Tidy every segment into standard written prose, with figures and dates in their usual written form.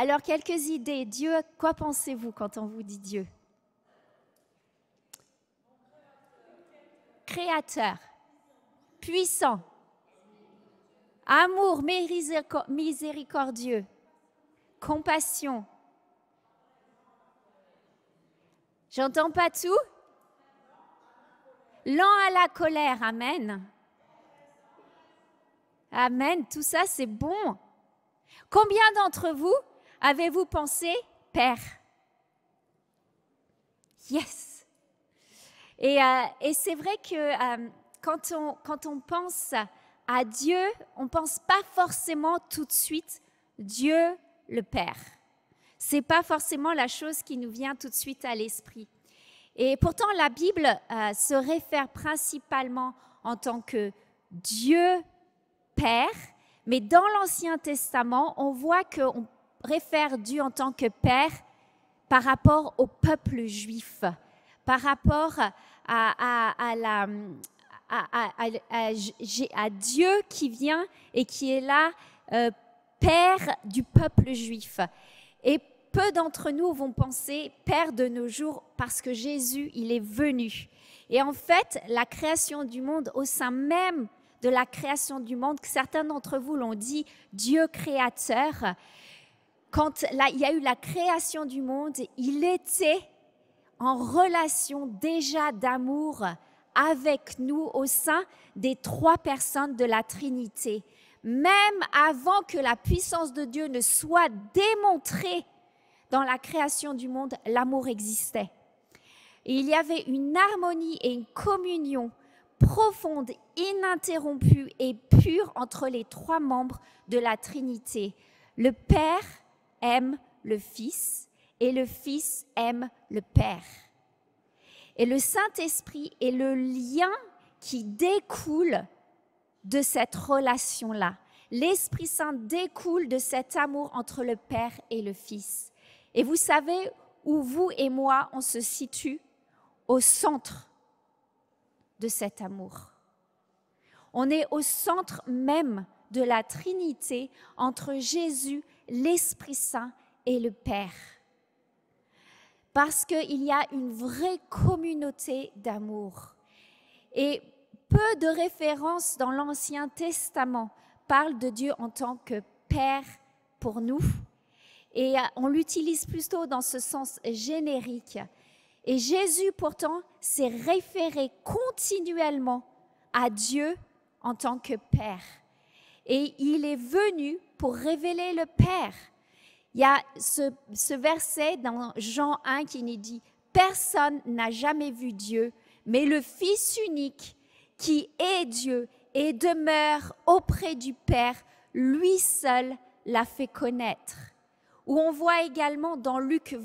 Alors, quelques idées. Dieu, quoi pensez-vous quand on vous dit Dieu? Créateur, puissant, amour, miséricordieux, compassion. J'entends pas tout. Lent à la colère, amen. Amen, tout ça c'est bon. Combien d'entre vous avez-vous pensé Père? Yes. Et c'est vrai que quand on pense à Dieu, on ne pense pas forcément tout de suite Dieu le Père. Ce n'est pas forcément la chose qui nous vient tout de suite à l'esprit. Et pourtant, la Bible se réfère principalement en tant que Dieu Père, mais dans l'Ancien Testament, on voit qu'on réfère Dieu en tant que Père par rapport au peuple juif, par rapport à Dieu qui vient et qui est là, Père du peuple juif. Et peu d'entre nous vont penser Père de nos jours parce que Jésus, il est venu. Et en fait, la création du monde, au sein même de la création du monde, certains d'entre vous l'ont dit, Dieu créateur, quand il y a eu la création du monde, il était en relation déjà d'amour avec nous au sein des trois personnes de la Trinité. Même avant que la puissance de Dieu ne soit démontrée dans la création du monde, l'amour existait. Et il y avait une harmonie et une communion profonde, ininterrompue et pure entre les trois membres de la Trinité. Le Père aime le Fils et le Fils aime le Père. Et le Saint-Esprit est le lien qui découle de cette relation-là. L'Esprit Saint découle de cet amour entre le Père et le Fils. Et vous savez où vous et moi, on se situe? Au centre de cet amour. On est au centre même de la Trinité entre Jésus, l'Esprit Saint et le Père. Parce qu'il y a une vraie communauté d'amour. Et peu de références dans l'Ancien Testament parlent de Dieu en tant que Père pour nous. Et on l'utilise plutôt dans ce sens générique. Et Jésus, pourtant, s'est référé continuellement à Dieu en tant que Père. Et il est venu pour révéler le Père. Il y a ce verset dans Jean 1 qui nous dit « Personne n'a jamais vu Dieu, mais le Fils unique qui est Dieu et demeure auprès du Père, lui seul l'a fait connaître. » Où on voit également dans Luc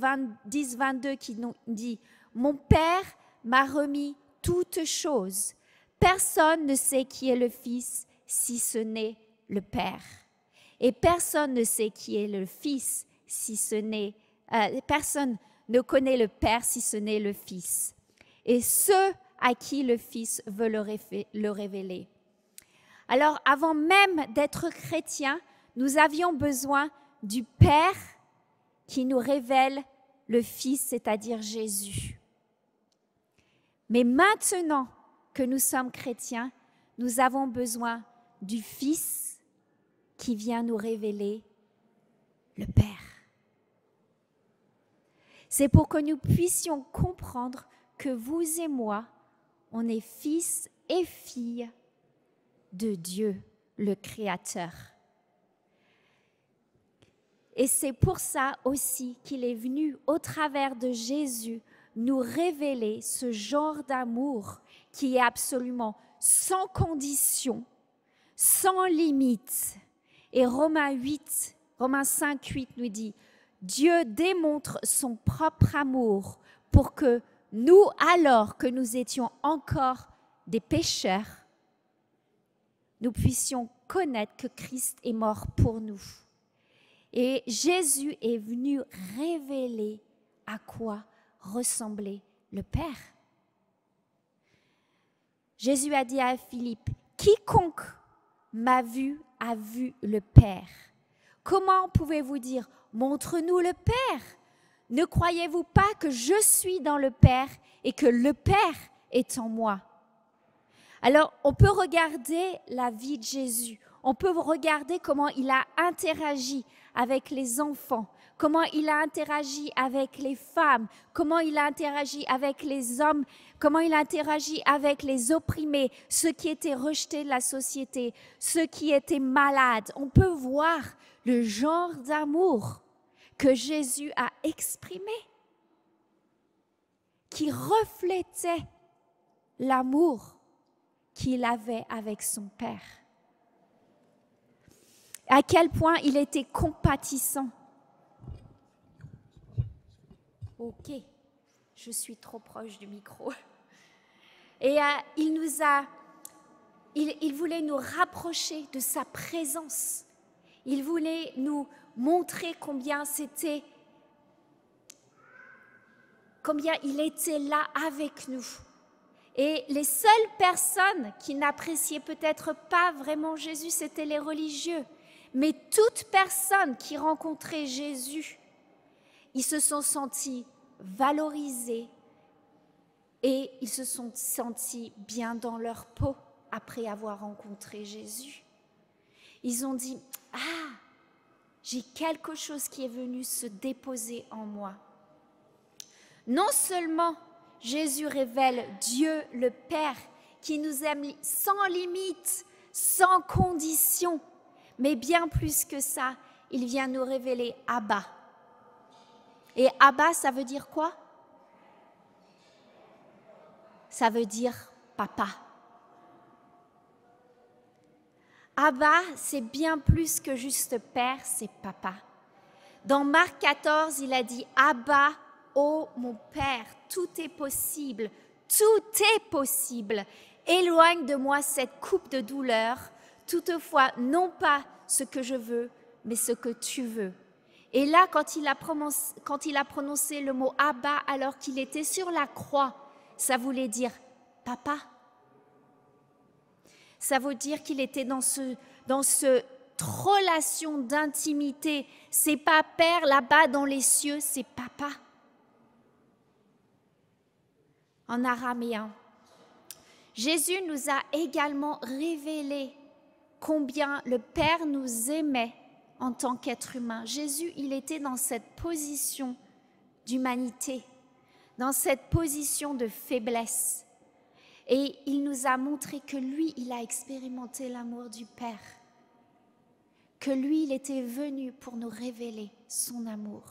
10, 22 qui nous dit « Mon Père m'a remis toutes choses. Personne ne sait qui est le Fils si ce n'est le Père. Et personne ne sait qui est le Fils si ce n'est... personne ne connaît le Père si ce n'est le Fils. Et ceux à qui le Fils veut le révéler. » Alors, avant même d'être chrétiens, nous avions besoin du Père qui nous révèle le Fils, c'est-à-dire Jésus. Mais maintenant que nous sommes chrétiens, nous avons besoin du Fils qui vient nous révéler le Père. C'est pour que nous puissions comprendre que vous et moi, on est fils et filles de Dieu, le Créateur. Et c'est pour ça aussi qu'il est venu, au travers de Jésus, nous révéler ce genre d'amour qui est absolument sans condition, sans limite. Et Romains 5, 8 nous dit « Dieu démontre son propre amour pour que nous, alors que nous étions encore des pécheurs, nous puissions connaître que Christ est mort pour nous. » Et Jésus est venu révéler à quoi ressemblait le Père. Jésus a dit à Philippe, « Quiconque m'a vu a vu le Père. Comment pouvez-vous dire, montre-nous le Père? Ne croyez-vous pas que je suis dans le Père et que le Père est en moi? Alors, on peut regarder la vie de Jésus. On peut regarder comment il a interagi avec les enfants, comment il a interagi avec les femmes, comment il a interagi avec les hommes, comment il a interagi avec les opprimés, ceux qui étaient rejetés de la société, ceux qui étaient malades. On peut voir le genre d'amour que Jésus a exprimé, qui reflétait l'amour qu'il avait avec son Père. À quel point il était compatissant. Ok, je suis trop proche du micro. Et il voulait nous rapprocher de sa présence. Il voulait nous montrer combien il était là avec nous. Et les seules personnes qui n'appréciaient peut-être pas vraiment Jésus, c'étaient les religieux. Mais toute personne qui rencontrait Jésus, ils se sont sentis valorisés et ils se sont sentis bien dans leur peau après avoir rencontré Jésus. Ils ont dit, « Ah, j'ai quelque chose qui est venu se déposer en moi. » Non seulement Jésus révèle Dieu le Père qui nous aime sans limite, sans condition, mais bien plus que ça, il vient nous révéler Abba. Et Abba, ça veut dire quoi? Ça veut dire papa. Abba, c'est bien plus que juste père, c'est papa. Dans Marc 14, il a dit « Abba, ô mon Père, tout est possible, tout est possible. Éloigne de moi cette coupe de douleur. Toutefois, non pas ce que je veux, mais ce que tu veux. » Et là, quand il a prononcé le mot Abba alors qu'il était sur la croix, ça voulait dire papa. Ça veut dire qu'il était dans cette relation d'intimité. C'est pas Père là-bas dans les cieux, c'est papa. En araméen. Jésus nous a également révélé combien le Père nous aimait en tant qu'être humain. Jésus, il était dans cette position d'humanité, dans cette position de faiblesse. Et il nous a montré que lui, il a expérimenté l'amour du Père, que lui, il était venu pour nous révéler son amour.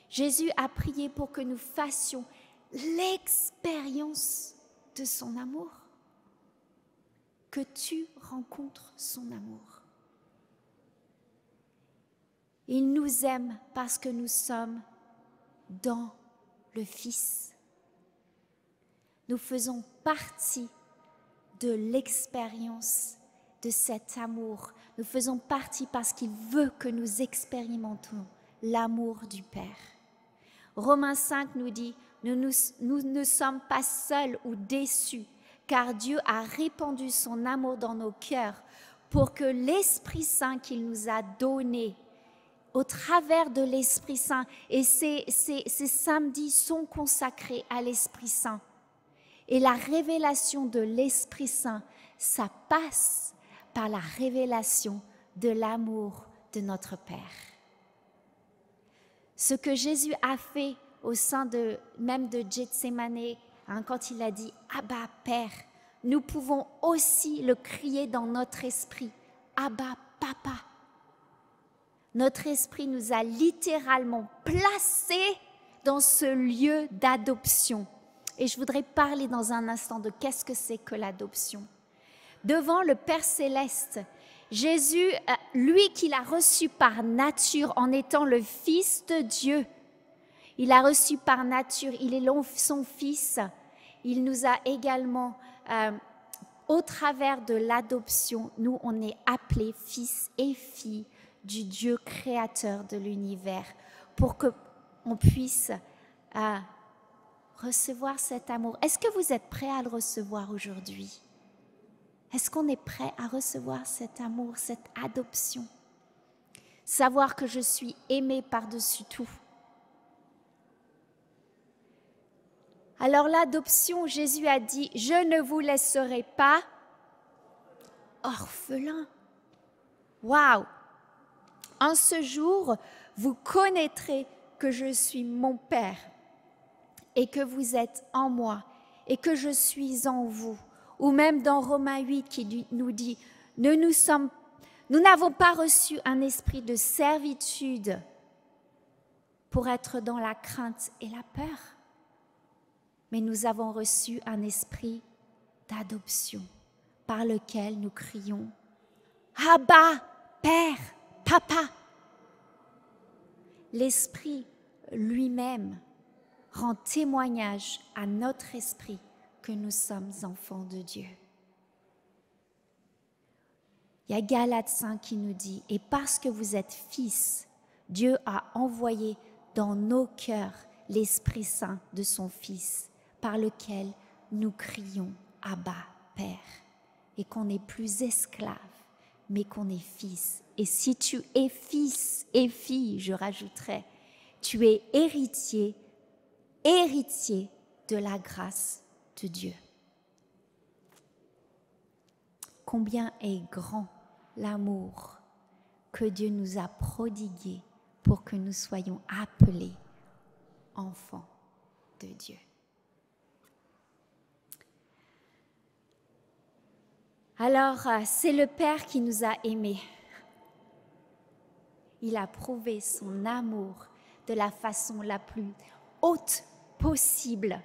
Jésus a prié pour que nous fassions l'expérience de son amour, que tu rencontres son amour. Il nous aime parce que nous sommes dans le Fils. Nous faisons partie de l'expérience de cet amour. Nous faisons partie parce qu'il veut que nous expérimentons l'amour du Père. Romains 5 nous dit, nous ne sommes pas seuls ou déçus, car Dieu a répandu son amour dans nos cœurs pour que l'Esprit Saint qu'il nous a donné, au travers de l'Esprit Saint, et ces samedis sont consacrés à l'Esprit Saint. Et la révélation de l'Esprit Saint, ça passe par la révélation de l'amour de notre Père. Ce que Jésus a fait au sein même de Gethsémane, quand il a dit « Abba, Père », nous pouvons aussi le crier dans notre esprit « Abba, Papa ». Notre esprit nous a littéralement placés dans ce lieu d'adoption. Et je voudrais parler dans un instant de qu'est-ce que c'est que l'adoption. Devant le Père Céleste, Jésus, lui qu'il a reçu par nature en étant le Fils de Dieu, il a reçu par nature, il est son Fils. Il nous a également, au travers de l'adoption, nous on est appelés fils et filles du Dieu créateur de l'univers pour qu'on puisse recevoir cet amour. Est-ce que vous êtes prêts à le recevoir aujourd'hui? Est-ce qu'on est prêt à recevoir cet amour, cette adoption? savoir que je suis aimé par-dessus tout. Alors l'adoption, Jésus a dit, je ne vous laisserai pas orphelins. Waouh! En ce jour, vous connaîtrez que je suis mon Père et que vous êtes en moi et que je suis en vous. Ou même dans Romains 8 qui nous dit, nous n'avons pas reçu un esprit de servitude pour être dans la crainte et la peur, mais nous avons reçu un esprit d'adoption par lequel nous crions « Abba, Père, Papa ». L'Esprit lui-même rend témoignage à notre esprit que nous sommes enfants de Dieu. Il y a Galates 5 qui nous dit « Et parce que vous êtes fils, Dieu a envoyé dans nos cœurs l'Esprit Saint de son Fils, par lequel nous crions « Abba, Père ». Et qu'on n'est plus esclave, mais qu'on est fils. Et si tu es fils et fille, je rajouterai, tu es héritier de la grâce de Dieu. Combien est grand l'amour que Dieu nous a prodigué pour que nous soyons appelés enfants de Dieu. Alors, c'est le Père qui nous a aimés. Il a prouvé son amour de la façon la plus haute possible.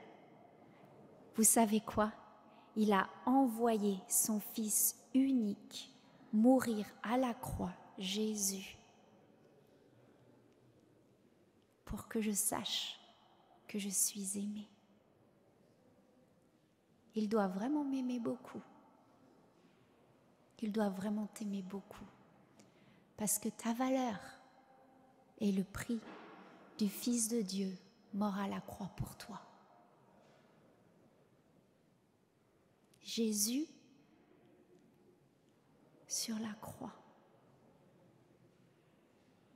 Vous savez quoi? Il a envoyé son Fils unique mourir à la croix, Jésus, pour que je sache que je suis aimée. Il doit vraiment m'aimer beaucoup. Il doit vraiment t'aimer beaucoup. Parce que ta valeur est le prix du Fils de Dieu mort à la croix pour toi. Jésus sur la croix.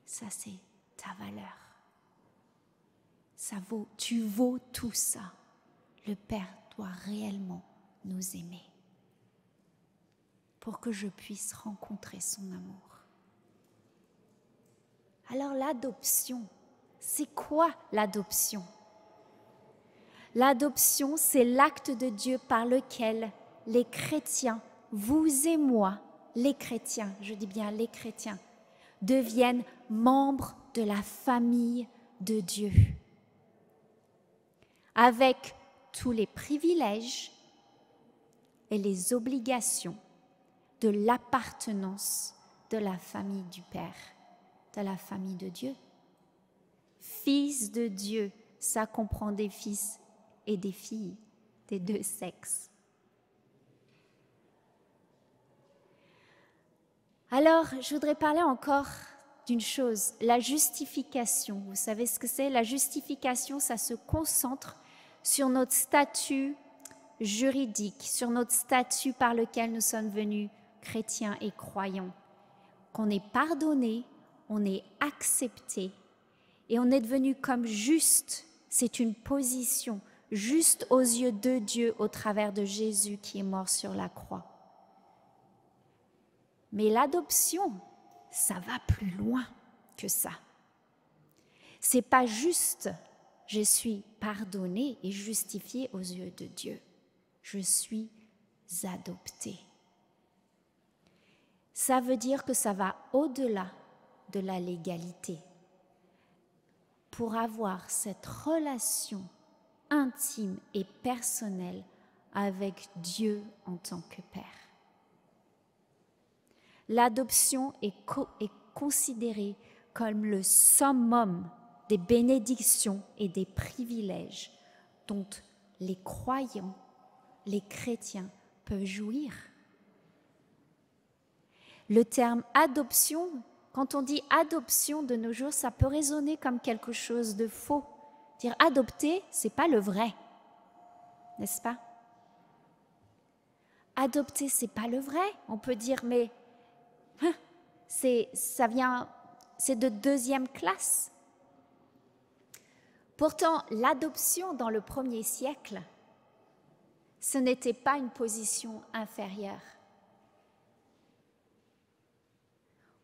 Ça, c'est ta valeur. Tu vaux tout ça. Le Père doit réellement nous aimer pour que je puisse rencontrer son amour. Alors l'adoption, c'est quoi l'adoption? L'adoption, c'est l'acte de Dieu par lequel les chrétiens, vous et moi, les chrétiens, je dis bien les chrétiens, deviennent membres de la famille de Dieu, avec tous les privilèges et les obligations de l'appartenance de la famille du Père, de la famille de Dieu. Fils de Dieu, ça comprend des fils et des filles, des deux sexes. Alors, je voudrais parler encore d'une chose, la justification. Vous savez ce que c'est? La justification, ça se concentre sur notre statut juridique, sur notre statut par lequel nous sommes venus chrétiens et croyants. Qu'on est pardonné, on est accepté et on est devenu comme juste. C'est une position juste aux yeux de Dieu au travers de Jésus qui est mort sur la croix. Mais l'adoption, ça va plus loin que ça. C'est pas juste, je suis pardonné et justifié aux yeux de Dieu. Je suis adopté. Ça veut dire que ça va au-delà de la légalité. Pour avoir cette relation intime et personnelle avec Dieu en tant que Père. L'adoption est considérée comme le summum des bénédictions et des privilèges dont les croyants, les chrétiens peuvent jouir. Le terme adoption, quand on dit adoption de nos jours, ça peut résonner comme quelque chose de faux. Dire adopter, c'est pas le vrai, n'est-ce pas? Adopter, c'est pas le vrai. On peut dire, mais ça vient c'est de deuxième classe. Pourtant, l'adoption dans le 1er siècle, ce n'était pas une position inférieure.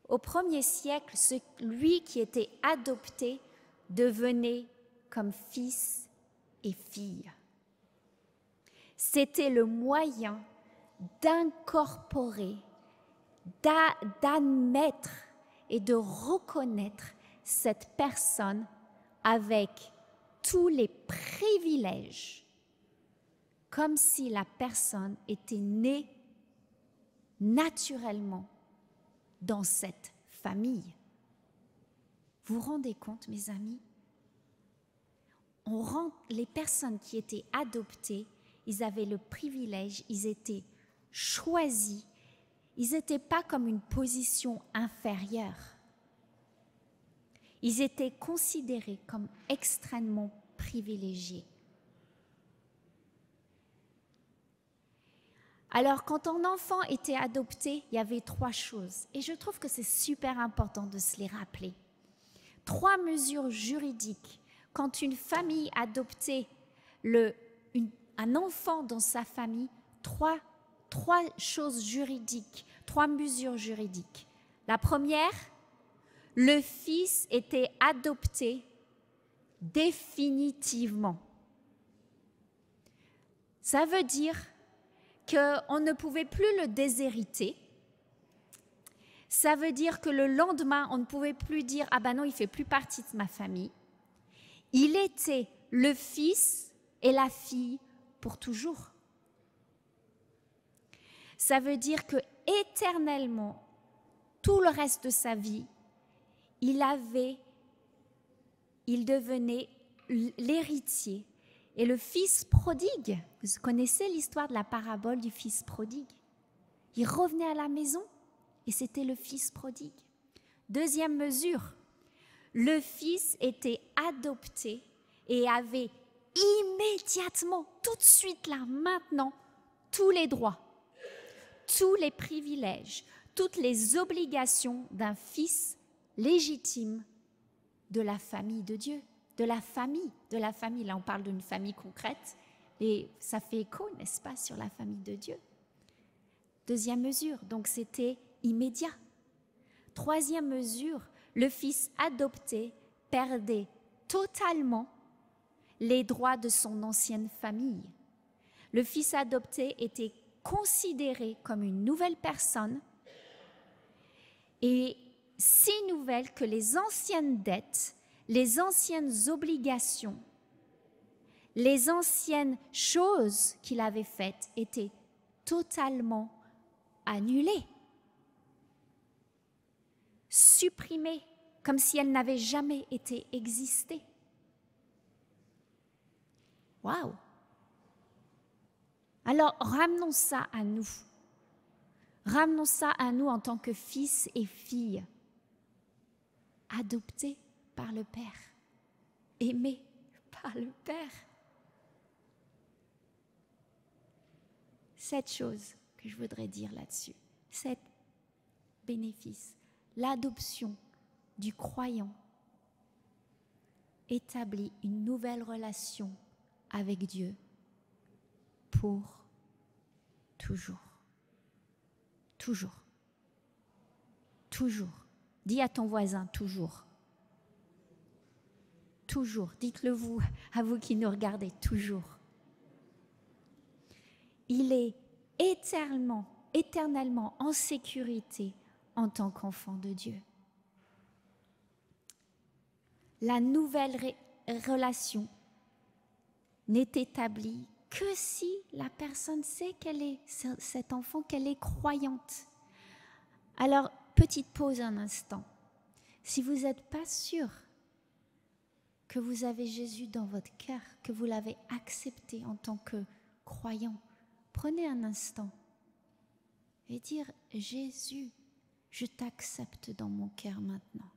Au 1er siècle, celui qui était adopté devenait comme fils et fille. C'était le moyen d'incorporer, d'admettre et de reconnaître cette personne avec tous les privilèges, comme si la personne était née naturellement dans cette famille. Vous vous rendez compte, mes amis? Les personnes qui étaient adoptées, ils avaient le privilège, ils étaient choisis, ils n'étaient pas comme une position inférieure. Ils étaient considérés comme extrêmement privilégiés. Alors, quand un enfant était adopté, il y avait 3 choses. Et je trouve que c'est super important de se les rappeler. 3 mesures juridiques. Quand une famille adoptait un enfant dans sa famille, 3 choses juridiques, 3 mesures juridiques. La première, le fils était adopté définitivement. Ça veut dire qu'on ne pouvait plus le déshériter. Ça veut dire que le lendemain, on ne pouvait plus dire « Ah ben non, il ne fait plus partie de ma famille ». Il était le fils et la fille pour toujours. Ça veut dire que éternellement, tout le reste de sa vie, il devenait l'héritier. Et le fils prodigue, vous connaissez l'histoire de la parabole du fils prodigue. Il revenait à la maison et c'était le fils prodigue. Deuxième mesure, le fils était adopté et avait immédiatement, tout de suite là, maintenant, tous les droits, tous les privilèges, toutes les obligations d'un fils légitime de la famille de Dieu. De la famille. Là, on parle d'une famille concrète et ça fait écho, n'est-ce pas, sur la famille de Dieu. Deuxième mesure, donc c'était immédiat. Troisième mesure, le fils adopté perdait totalement les droits de son ancienne famille. Le fils adopté était considéré comme une nouvelle personne et si nouvelle que les anciennes dettes, les anciennes obligations, les anciennes choses qu'il avait faites étaient totalement annulées, supprimées, comme si elles n'avaient jamais été existées. Waouh! Alors, ramenons ça à nous. Ramenons ça à nous en tant que fils et filles, adoptés par le Père, aimés par le Père. 7 choses que je voudrais dire là-dessus. 7 bénéfices. L'adoption du croyant établit une nouvelle relation avec Dieu pour toujours. Toujours. Toujours. Dis à ton voisin toujours. Toujours. Dites-le vous, à vous qui nous regardez, toujours. Il est éternellement en sécurité en tant qu'enfant de Dieu. La nouvelle relation n'est établie que si la personne sait cet enfant, qu'elle est croyante. Alors, petite pause un instant. Si vous n'êtes pas sûr que vous avez Jésus dans votre cœur, que vous l'avez accepté en tant que croyant, prenez un instant et dire « Jésus, je t'accepte dans mon cœur maintenant.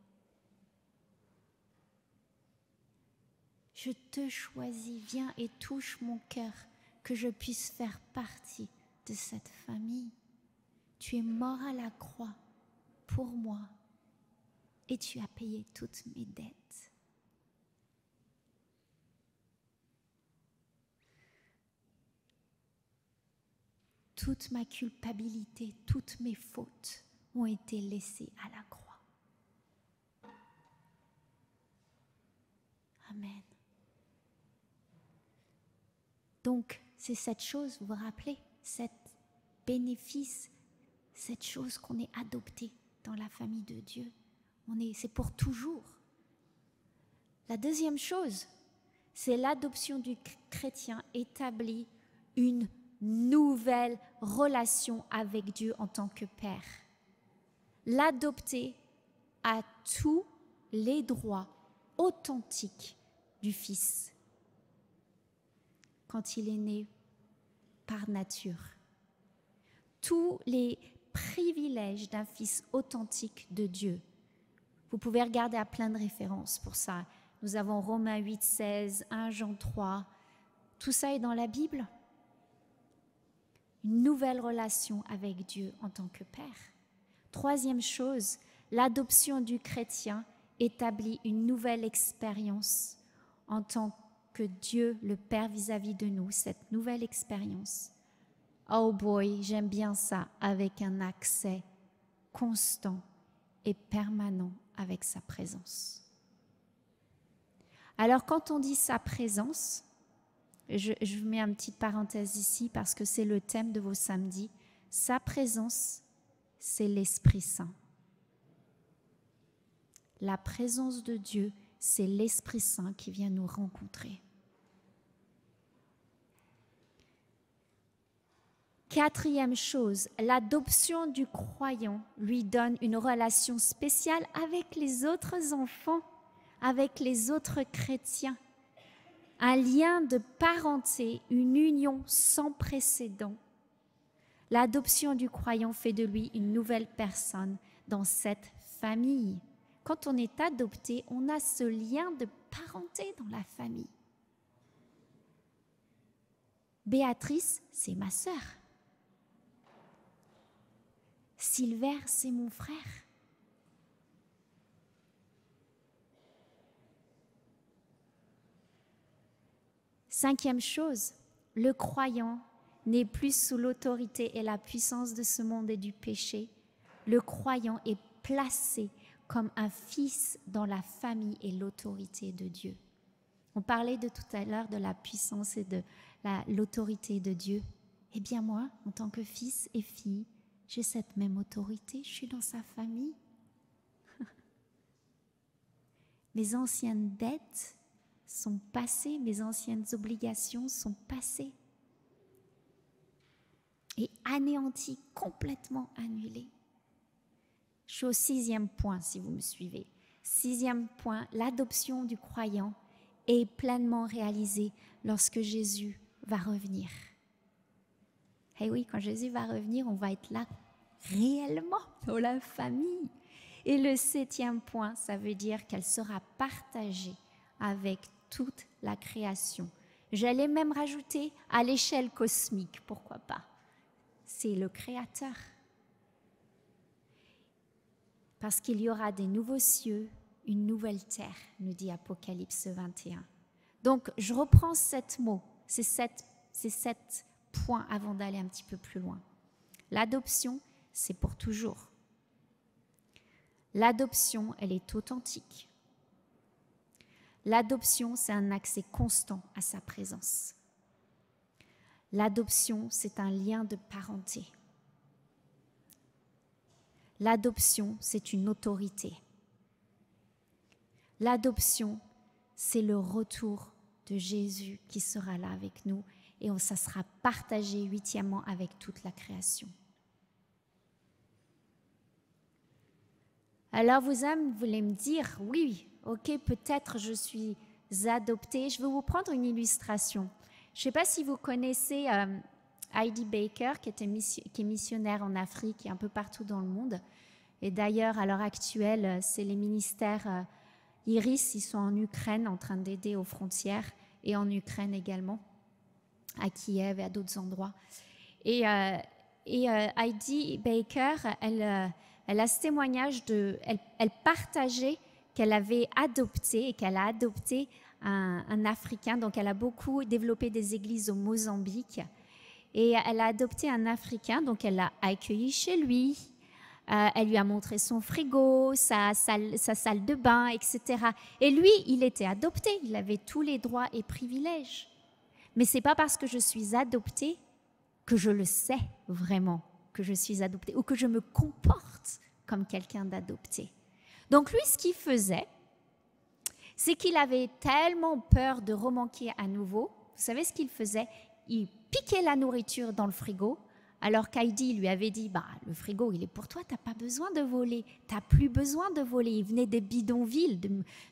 Je te choisis, viens et touche mon cœur, que je puisse faire partie de cette famille. Tu es mort à la croix pour moi. et tu as payé toutes mes dettes. Toute ma culpabilité, toutes mes fautes ont été laissées à la croix. Amen. Donc, c'est cette chose, vous vous rappelez, cet bénéfice, cette chose qu'on est adopté dans la famille de Dieu. C'est pour toujours. La deuxième chose, c'est l'adoption du chrétien établit une nouvelle relation avec Dieu en tant que Père. L'adopter a tous les droits authentiques du Fils quand il est né par nature. Tous les privilèges d'un Fils authentique de Dieu. Vous pouvez regarder à plein de références pour ça. Nous avons Romains 8, 16, 1 Jean 3. Tout ça est dans la Bible. Une nouvelle relation avec Dieu en tant que Père. Troisième chose, l'adoption du chrétien établit une nouvelle expérience en tant que Dieu, le Père vis-à-vis de nous, cette nouvelle expérience. Oh boy, j'aime bien ça, avec un accès constant et permanent avec sa présence. Alors quand on dit sa présence, je mets une petite parenthèse ici parce que c'est le thème de vos samedis. Sa présence, c'est l'Esprit Saint. La présence de Dieu, c'est l'Esprit Saint qui vient nous rencontrer. Quatrième chose, l'adoption du croyant lui donne une relation spéciale avec les autres enfants, avec les autres chrétiens. Un lien de parenté, une union sans précédent. L'adoption du croyant fait de lui une nouvelle personne dans cette famille. Quand on est adopté, on a ce lien de parenté dans la famille. Béatrice, c'est ma sœur. Silver, c'est mon frère. Cinquième chose, le croyant n'est plus sous l'autorité et la puissance de ce monde et du péché. Le croyant est placé comme un fils dans la famille et l'autorité de Dieu. On parlait de tout à l'heure de la puissance et de l'autorité de Dieu. Eh bien moi, en tant que fils et fille, j'ai cette même autorité, je suis dans sa famille. Mes anciennes dettes sont passées, mes anciennes obligations sont passées et anéanties, complètement annulées. Je suis au 6e point, si vous me suivez. 6e point, l'adoption du croyant est pleinement réalisée lorsque Jésus va revenir. Et oui, quand Jésus va revenir, on va être là réellement dans la famille. Et le 7e point, ça veut dire qu'elle sera partagée avec toute la création. J'allais même rajouter à l'échelle cosmique, pourquoi pas. C'est le Créateur. Parce qu'il y aura des nouveaux cieux, une nouvelle terre, nous dit Apocalypse 21. Donc, je reprends 7 mots, c'est 7 points avant d'aller un petit peu plus loin. L'adoption, c'est pour toujours. L'adoption, elle est authentique. L'adoption, c'est un accès constant à sa présence. L'adoption, c'est un lien de parenté. L'adoption, c'est une autorité. L'adoption, c'est le retour de Jésus qui sera là avec nous et ça sera partagé 8e avec toute la création. Alors vous voulez me dire, oui, ok, peut-être je suis adoptée. Je vais vous prendre une illustration. Je ne sais pas si vous connaissez Heidi Baker, qui est missionnaire en Afrique et un peu partout dans le monde. Et d'ailleurs, à l'heure actuelle, c'est les ministères Iris, ils sont en Ukraine en train d'aider aux frontières et en Ukraine également, à Kiev et à d'autres endroits. Et Heidi Baker, elle elle a ce témoignage elle partageait qu'elle avait adopté et qu'elle a adopté un Africain. Donc, elle a beaucoup développé des églises au Mozambique. Et elle a adopté un Africain, donc elle l'a accueilli chez lui. Elle lui a montré son frigo, sa salle de bain, etc. Et lui, il était adopté. Il avait tous les droits et privilèges. Mais ce n'est pas parce que je suis adoptée que je le sais vraiment que je suis adoptée ou que je me comporte comme quelqu'un d'adopté. Donc lui, ce qu'il faisait, c'est qu'il avait tellement peur de remanquer à nouveau. Vous savez ce qu'il faisait? Il piquait la nourriture dans le frigo, alors qu'Heidi lui avait dit, le frigo, il est pour toi, tu n'as pas besoin de voler, tu n'as plus besoin de voler. Il venait des bidonvilles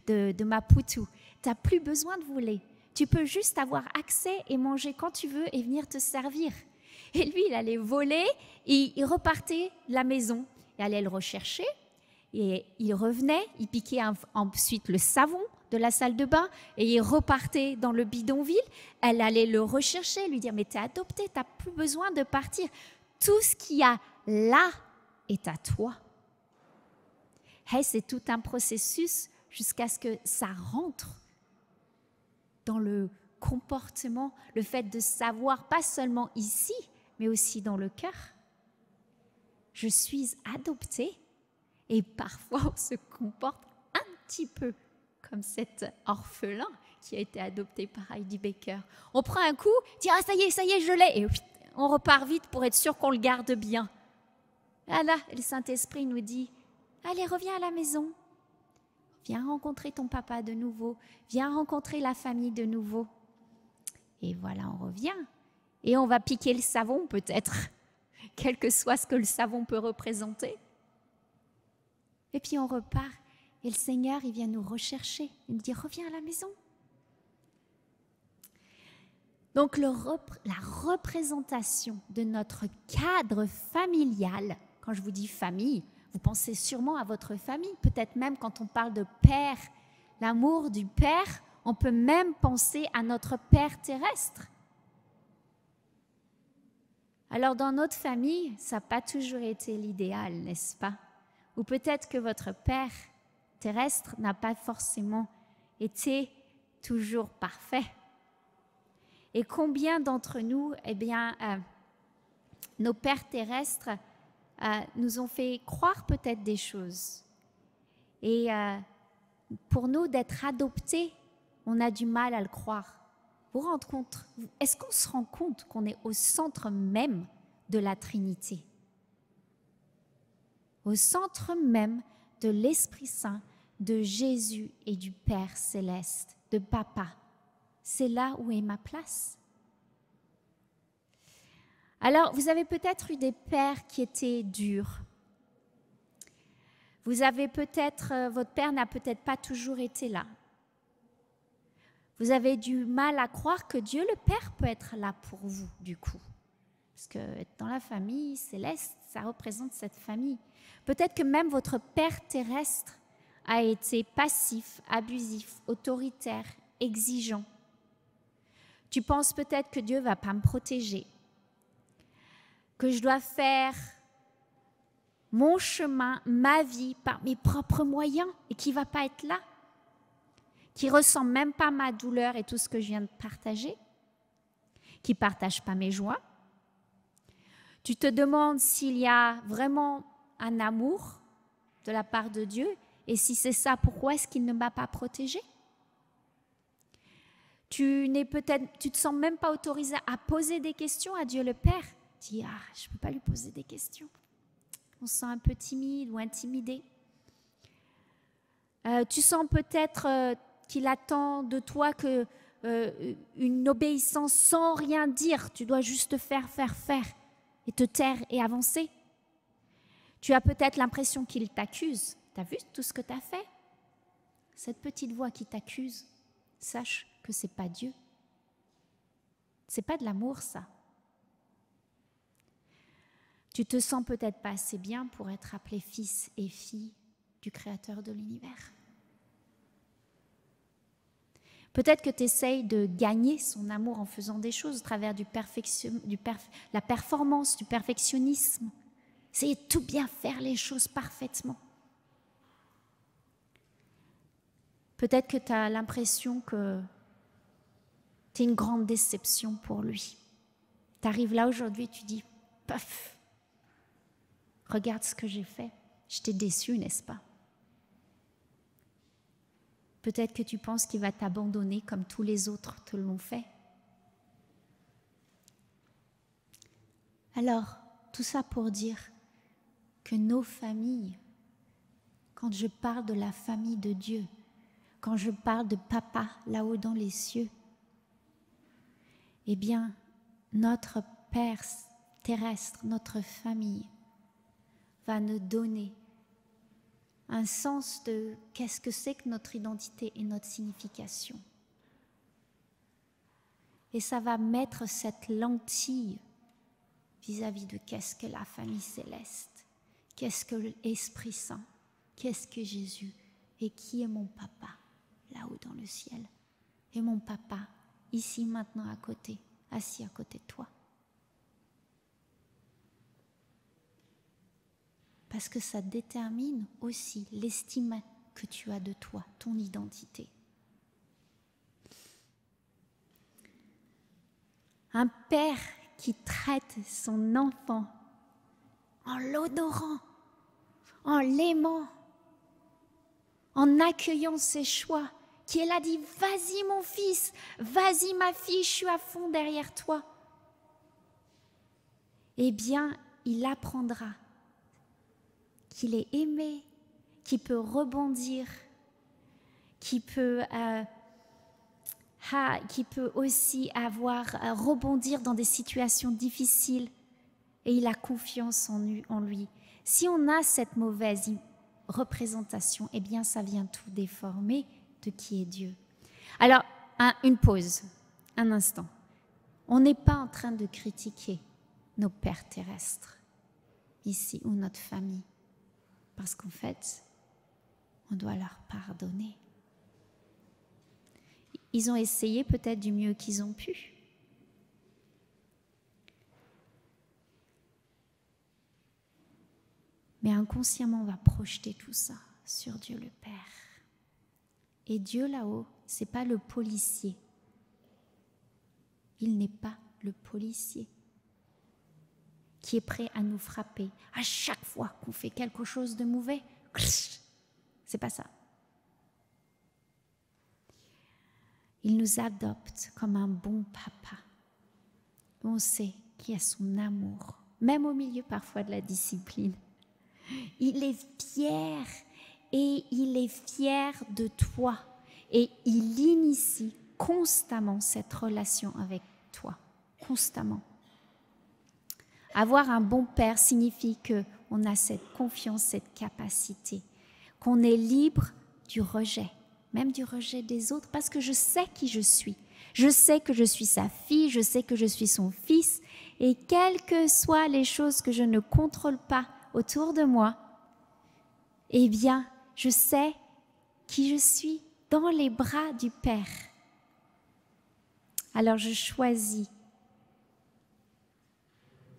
de Maputo. Tu n'as plus besoin de voler. Tu peux juste avoir accès et manger quand tu veux et venir te servir. Et lui, il allait voler et il repartait de la maison. Il allait le rechercher et il revenait, il piquait ensuite le savon de la salle de bain et il repartait dans le bidonville. Elle allait le rechercher, lui dire « mais t'es adopté, t'as plus besoin de partir. Tout ce qu'il y a là est à toi. » Hey, c'est tout un processus jusqu'à ce que ça rentre dans le comportement, le fait de savoir, pas seulement ici, mais aussi dans le cœur. Je suis adoptée et parfois on se comporte un petit peu comme cet orphelin qui a été adopté par Heidi Baker. On prend un coup, dit « ah ça y est, je l'ai » et on repart vite pour être sûr qu'on le garde bien. Ah là, le Saint-Esprit nous dit « allez, reviens à la maison. Viens rencontrer ton papa de nouveau. Viens rencontrer la famille de nouveau. » Et voilà, on revient. Et on va piquer le savon peut-être, quel que soit ce que le savon peut représenter. Et puis on repart. Et le Seigneur, il vient nous rechercher. Il nous dit, reviens à la maison. Donc la représentation de notre cadre familial, quand je vous dis famille, vous pensez sûrement à votre famille. Peut-être même quand on parle de père, l'amour du père, on peut même penser à notre père terrestre. Alors dans notre famille, ça n'a pas toujours été l'idéal, n'est-ce pas? Ou peut-être que votre père terrestre n'a pas forcément été toujours parfait. Et combien d'entre nous, nos pères terrestres nous ont fait croire peut-être des choses. Et pour nous, d'être adoptés, on a du mal à le croire. Vous vous rendez compte? Est-ce qu'on se rend compte qu'on est au centre même de la Trinité? Au centre même de l'Esprit Saint, de Jésus et du Père céleste, de Papa. C'est là où est ma place. Alors, vous avez peut-être eu des pères qui étaient durs. Vous avez peut-être, votre père n'a peut-être pas toujours été là. Vous avez du mal à croire que Dieu le Père peut être là pour vous, du coup. Parce que dans la famille céleste, ça représente cette famille. Peut-être que même votre père terrestre a été passif, abusif, autoritaire, exigeant. Tu penses peut-être que Dieu ne va pas me protéger, que je dois faire mon chemin, ma vie par mes propres moyens et qu'il ne va pas être là, qui ne ressent même pas ma douleur et tout ce que je viens de partager, qui ne partage pas mes joies. Tu te demandes s'il y a vraiment un amour de la part de Dieu et si c'est ça, pourquoi est-ce qu'il ne m'a pas protégée? Tu te sens même pas autorisé à poser des questions à Dieu le Père. Tu dis, je ne peux pas lui poser des questions. On se sent un peu timide ou intimidé. Tu sens peut-être qu'il attend de toi une obéissance sans rien dire. Tu dois juste faire et te taire et avancer. Tu as peut-être l'impression qu'il t'accuse. Tu as vu tout ce que tu as fait? Cette petite voix qui t'accuse, sache que ce n'est pas Dieu. Ce n'est pas de l'amour, ça. Tu te sens peut-être pas assez bien pour être appelé fils et fille du Créateur de l'univers. Peut-être que tu essayes de gagner son amour en faisant des choses à travers la performance, du perfectionnisme. essayer de tout bien faire les choses parfaitement. Peut-être que tu as l'impression que tu es une grande déception pour lui. Tu arrives là aujourd'hui, tu dis, paf, regarde ce que j'ai fait. Je t'ai déçu, n'est-ce pas? Peut-être que tu penses qu'il va t'abandonner comme tous les autres te l'ont fait. Alors, tout ça pour dire que nos familles, quand je parle de la famille de Dieu, quand je parle de papa là-haut dans les cieux, eh bien, notre Père terrestre, notre famille, va nous donner un sens de qu'est-ce que c'est que notre identité et notre signification. Et ça va mettre cette lentille vis-à-vis de qu'est-ce que la famille céleste, qu'est-ce que l'Esprit Saint, qu'est-ce que Jésus et qui est mon papa là-haut dans le ciel. Et mon papa ici maintenant à côté, assis à côté de toi. Parce que ça détermine aussi l'estime que tu as de toi, ton identité. Un père qui traite son enfant en l'honorant, en l'aimant, en accueillant ses choix, qui est là dit « Vas-y mon fils, vas-y ma fille, je suis à fond derrière toi ». Eh bien, il apprendra qu'il est aimé, qu'il peut rebondir, qu'il peut aussi rebondir dans des situations difficiles et il a confiance en lui. Si on a cette mauvaise représentation, eh bien ça vient tout déformer de qui est Dieu. Alors, une pause, un instant. On n'est pas en train de critiquer nos pères terrestres ici ou notre famille. Parce qu'en fait, on doit leur pardonner. Ils ont essayé peut-être du mieux qu'ils ont pu. Mais inconsciemment, on va projeter tout ça sur Dieu le Père. Et Dieu là-haut, ce n'est pas le policier. Il n'est pas le policier qui est prêt à nous frapper à chaque fois qu'on fait quelque chose de mauvais. C'est pas ça. Il nous adopte comme un bon papa. On sait qu'il y a son amour, même au milieu parfois de la discipline. Il est fier et il est fier de toi. Et il initie constamment cette relation avec toi, constamment. Avoir un bon père signifie qu'on a cette confiance, cette capacité, qu'on est libre du rejet, même du rejet des autres, parce que je sais qui je suis. Je sais que je suis sa fille, je sais que je suis son fils, et quelles que soient les choses que je ne contrôle pas autour de moi, eh bien, je sais qui je suis dans les bras du Père. Alors je choisis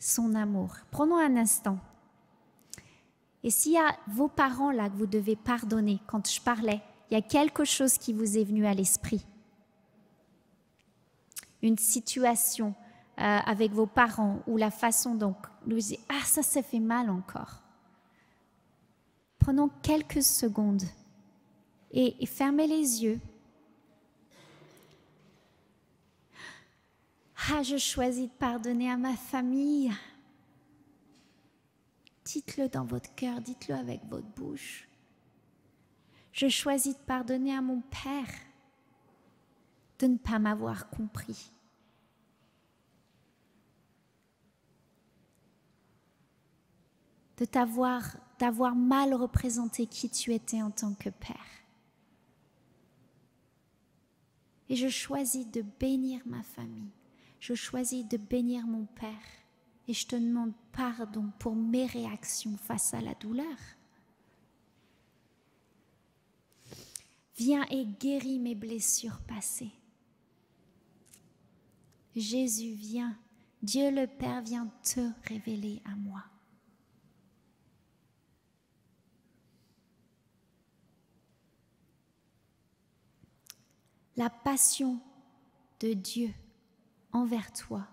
son amour. Prenons un instant. Et s'il y a vos parents là que vous devez pardonner, quand je parlais, il y a quelque chose qui vous est venu à l'esprit. Une situation avec vos parents ou la façon dont vous dites « Ah, ça fait mal encore ». Prenons quelques secondes et fermez les yeux. Ah, je choisis de pardonner à ma famille. Dites-le dans votre cœur, dites-le avec votre bouche. Je choisis de pardonner à mon père de ne pas m'avoir compris. D'avoir mal représenté qui tu étais en tant que père. Et je choisis de bénir ma famille. Je choisis de bénir mon père. Et je te demande pardon pour mes réactions face à la douleur. Viens et guéris mes blessures passées. Jésus, viens. Dieu le Père vient te révéler à moi. la passion de Dieu envers toi,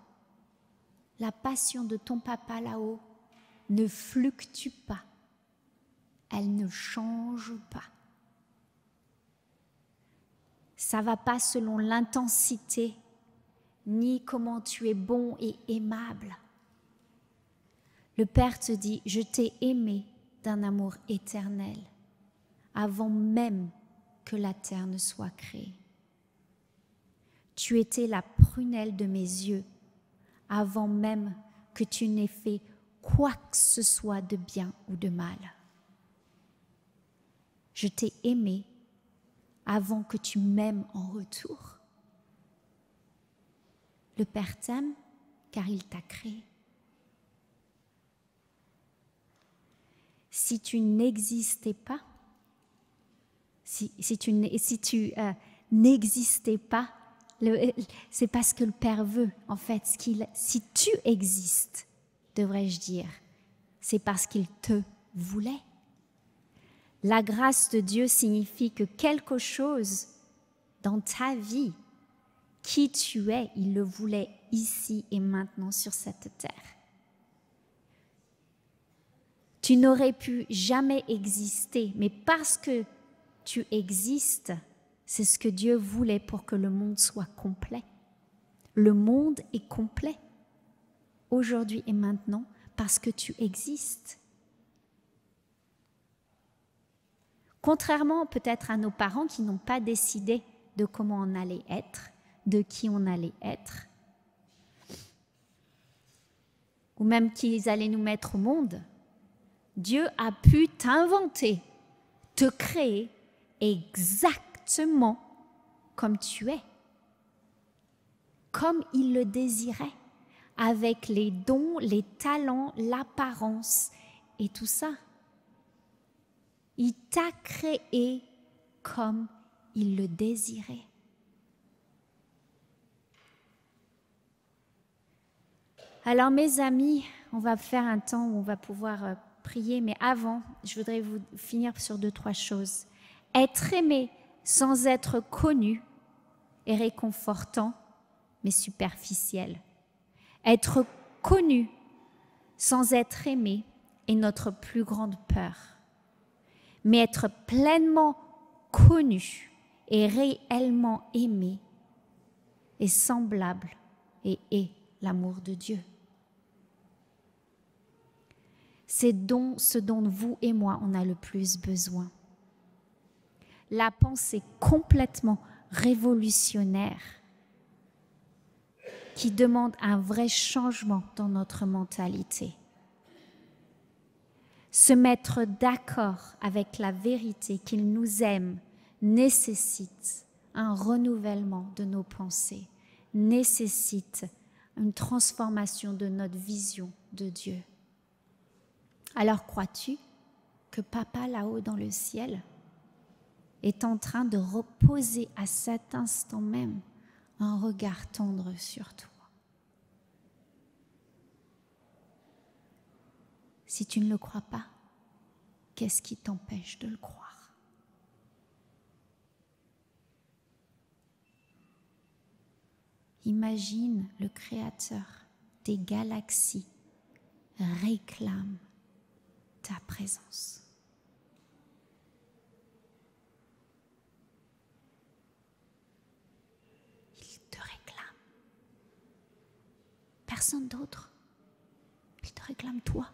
la passion de ton papa là-haut ne fluctue pas, elle ne change pas. Ça ne va pas selon l'intensité, ni comment tu es bon et aimable. Le Père te dit, je t'ai aimé d'un amour éternel, avant même que la terre ne soit créée. Tu étais la prunelle de mes yeux, avant même que tu n'aies fait quoi que ce soit de bien ou de mal. Je t'ai aimé avant que tu m'aimes en retour. Le Père t'aime car il t'a créé. Si tu n'existais pas, si tu n'existais pas, c'est parce que le Père veut, en fait, si tu existes, devrais-je dire, c'est parce qu'il te voulait. La grâce de Dieu signifie que quelque chose dans ta vie, qui tu es, il le voulait ici et maintenant sur cette terre. Tu n'aurais pu jamais exister, mais parce que tu existes, c'est ce que Dieu voulait pour que le monde soit complet. Le monde est complet, aujourd'hui et maintenant, parce que tu existes. Contrairement peut-être à nos parents qui n'ont pas décidé de comment on allait être, de qui on allait être, ou même qu'ils allaient nous mettre au monde, Dieu a pu t'inventer, te créer exactement comme tu es, comme il le désirait, avec les dons, les talents, l'apparence et tout ça. Il t'a créé comme il le désirait. Alors mes amis, on va faire un temps où on va pouvoir prier, mais avant, je voudrais vous finir sur 2-3 choses. Être aimé sans être connu est réconfortant, mais superficiel. Être connu sans être aimé est notre plus grande peur. Mais être pleinement connu et réellement aimé est semblable et est l'amour de Dieu. C'est ce dont vous et moi on a le plus besoin. La pensée complètement révolutionnaire qui demande un vrai changement dans notre mentalité. Se mettre d'accord avec la vérité qu'il nous aime nécessite un renouvellement de nos pensées, nécessite une transformation de notre vision de Dieu. Alors crois-tu que Papa là-haut dans le ciel est en train de reposer à cet instant même un regard tendre sur toi? Si tu ne le crois pas, qu'est-ce qui t'empêche de le croire? Imagine le Créateur des galaxies réclame ta présence. Il te réclame. Personne d'autre. Il te réclame toi.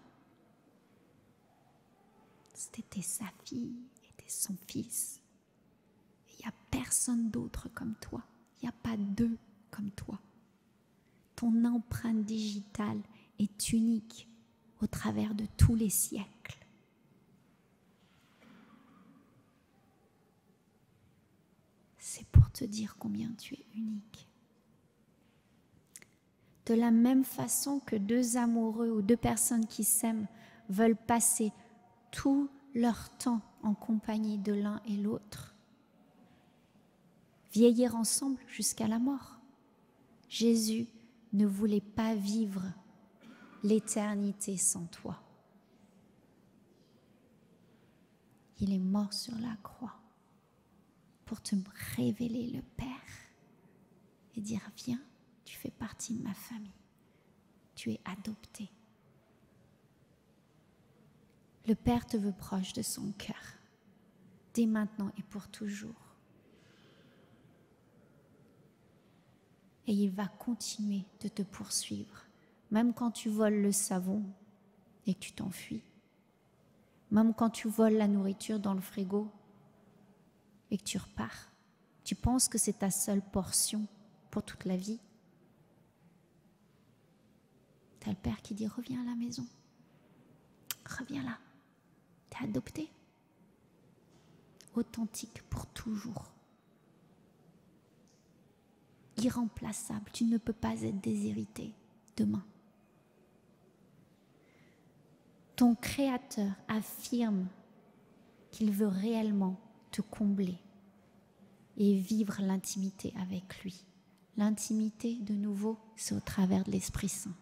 C'était sa fille, était son fils. Il n'y a personne d'autre comme toi. Il n'y a pas deux comme toi. Ton empreinte digitale est unique au travers de tous les siècles. C'est pour te dire combien tu es unique. De la même façon que deux amoureux ou deux personnes qui s'aiment veulent passer tout leur temps en compagnie de l'un et l'autre, vieillir ensemble jusqu'à la mort. Jésus ne voulait pas vivre l'éternité sans toi. Il est mort sur la croix pour te révéler le Père. et dire « Viens, tu fais partie de ma famille. Tu es adopté. » Le Père te veut proche de son cœur, dès maintenant et pour toujours. Et il va continuer de te poursuivre, même quand tu voles le savon et que tu t'enfuis, même quand tu voles la nourriture dans le frigo et que tu repars. Tu penses que c'est ta seule portion pour toute la vie. Tu as le Père qui dit « Reviens à la maison, reviens là, tu es adopté, authentique pour toujours. » Irremplaçable, tu ne peux pas être déshérité demain. Ton Créateur affirme qu'il veut réellement te combler et vivre l'intimité avec lui. L'intimité, de nouveau, c'est au travers de l'Esprit Saint.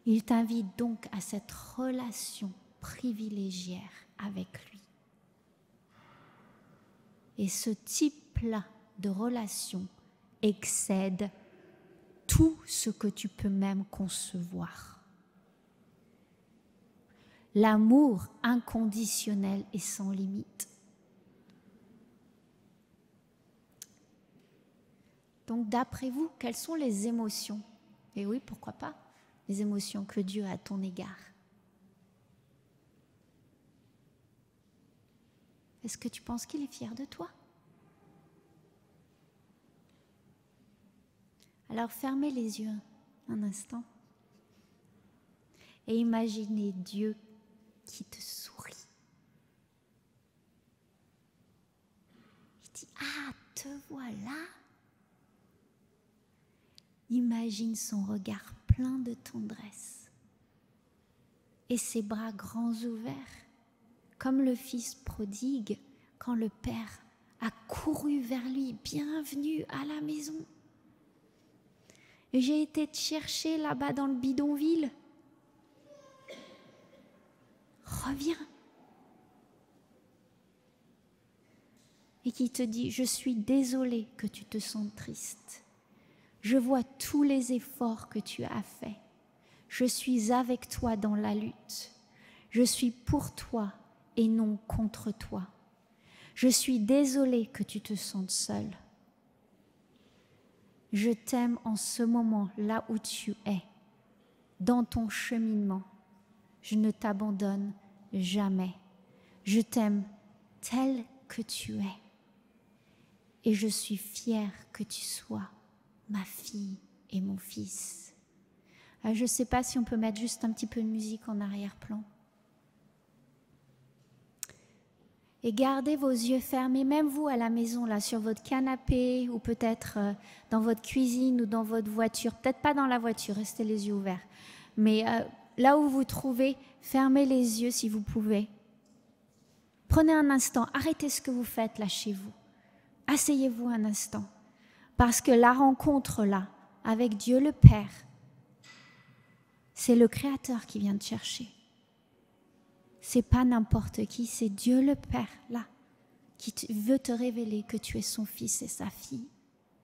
Il t'invite donc à cette relation privilégiée avec lui. Et ce type-là de relation excède tout ce que tu peux même concevoir. L'amour inconditionnel et sans limite. Donc d'après vous, quelles sont les émotions? Et oui, pourquoi pas, les émotions que Dieu a à ton égard. Est-ce que tu penses qu'il est fier de toi? Alors fermez les yeux un instant et imaginez Dieu qui te sourit. Il dit « Ah, te voilà !» Imagine son regard plein de tendresse et ses bras grands ouverts, comme le fils prodigue quand le Père a couru vers lui. « Bienvenue à la maison. J'ai été te chercher là-bas dans le bidonville. Reviens. » Et qui te dit « Je suis désolée que tu te sentes triste. Je vois tous les efforts que tu as faits. Je suis avec toi dans la lutte. Je suis pour toi et non contre toi. Je suis désolée que tu te sentes seul. Je t'aime en ce moment, là où tu es, dans ton cheminement. Je ne t'abandonne jamais. Je t'aime tel que tu es. Et je suis fière que tu sois ma fille et mon fils. » Je ne sais pas si on peut mettre juste un petit peu de musique en arrière-plan. Et gardez vos yeux fermés, même vous à la maison, là, sur votre canapé, ou peut-être dans votre cuisine ou dans votre voiture. Peut-être pas dans la voiture, restez les yeux ouverts. Mais là où vous vous trouvez, fermez les yeux si vous pouvez. Prenez un instant, arrêtez ce que vous faites là chez vous. Asseyez-vous un instant. Parce que la rencontre là, avec Dieu le Père, c'est le Créateur qui vient te chercher. C'est pas n'importe qui, c'est Dieu le Père là, qui veut te révéler que tu es son fils et sa fille.